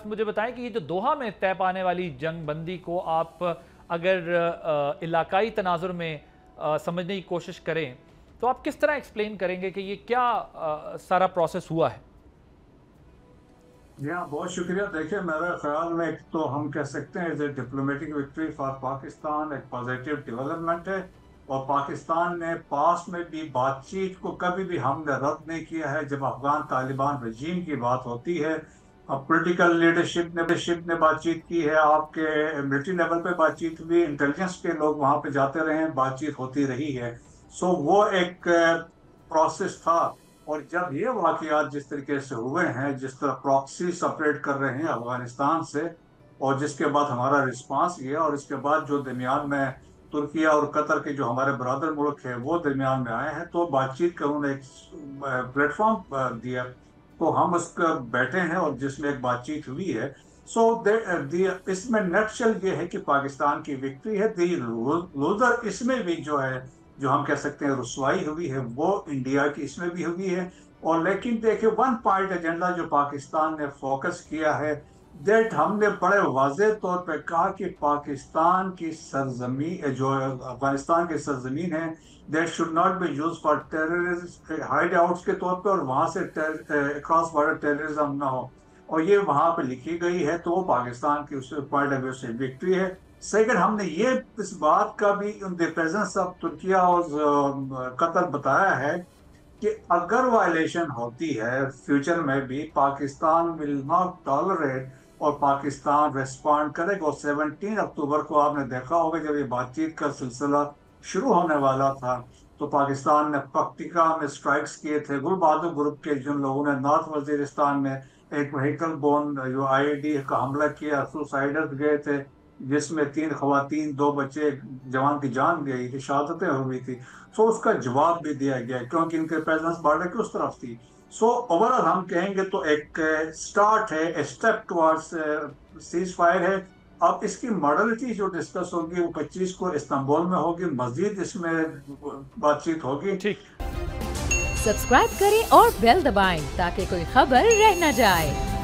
मुझे बताएं कि ये जो दोहा में तय पाने वाली जंग बंदी को आप अगर इलाकाई तनाजुर में समझने की कोशिश करें तो आप किस तरह एक्सप्लेन करेंगे कि ये क्या सारा प्रोसेस हुआ है? जी हाँ, बहुत शुक्रिया। देखिए, मेरे ख्याल में एक तो हम कह सकते हैं as a diplomatic victory for Pakistan एक पॉजिटिव डेवलपमेंट है। और पाकिस्तान ने पास में भी बातचीत को कभी भी हमने रद्द नहीं किया है जब अफगान तालिबान रजीम की बात होती है। अब पॉलिटिकल लीडरशिप ने बातचीत की है, आपके मिलिट्री लेवल पे बातचीत हुई, इंटेलिजेंस के लोग वहां पे जाते रहे हैं, बातचीत होती रही है। सो वो एक प्रोसेस था। और जब ये वाकयात जिस तरीके से हुए हैं, जिस तरह प्रॉक्सी सेपरेट कर रहे हैं अफगानिस्तान से, और जिसके बाद हमारा रिस्पांस गया, और इसके बाद जो दरमियान में तुर्किया और कतर के जो हमारे ब्रदर मुल्क है वो दरमियान में आए हैं, तो बातचीत का उन्होंने एक प्लेटफॉर्म दिया। तो हम उस पर बैठे हैं और जिसमें एक बातचीत हुई है। सो इसमें नटशल ये है कि पाकिस्तान की विक्ट्री है। दी लूजर इसमें भी जो है, जो हम कह सकते हैं रुसवाई हुई है, वो इंडिया की इसमें भी हुई है। और लेकिन देखिए, वन पॉइंट एजेंडा जो पाकिस्तान ने फोकस किया है, दैट हमने बड़े वाज़ेह तौर पे कहा कि पाकिस्तान की सरजमीन जो अफगानिस्तान की सरजमीन है, that should not be use for terrorist hide outs के तौर पे, और वहां से क्रॉस बॉर्डर टेररिज्म ना हो। और ये वहां पे लिखी गई है, तो वो पाकिस्तान की उस पॉइंट ऑफ व्यू से विक्ट्री है। सेकंड, हमने ये इस बात का भी in the presence of Türkiye और कतर बताया है कि अगर वायलेशन होती है फ्यूचर में भी, पाकिस्तान विल नॉट टॉलरेट, और पाकिस्तान रेस्पॉन्ड करेगा। और 17 अक्टूबर को आपने देखा होगा, जब ये बातचीत का सिलसिला शुरू होने वाला था, तो पाकिस्तान ने पक्तिका में स्ट्राइक्स किए थे। गुल बहादुर ग्रुप के जिन लोगों ने नॉर्थ वजीरिस्तान में एक व्हीकल बोन जो आईईडी का हमला किया, सुसाइडर्स गए थे, जिसमें 3 खवातीन 2 बच्चे, जवान की जान गई थी, शहादतें हुई थी। सो उसका जवाब भी दिया गया क्योंकि इनके प्रेजेंस बॉर्डर की उस तरफ थी। सो ओवरऑल हम कहेंगे तो एक स्टार्ट है, स्टेप टुवर्ड्स सीज फायर है। अब इसकी मॉडलिटी जो डिस्कस होगी वो 25 को इस्तांबुल में होगी, मजीद इसमें बातचीत होगी। ठीक। सब्सक्राइब करें और बेल दबाएं ताकि कोई खबर रह न जाए।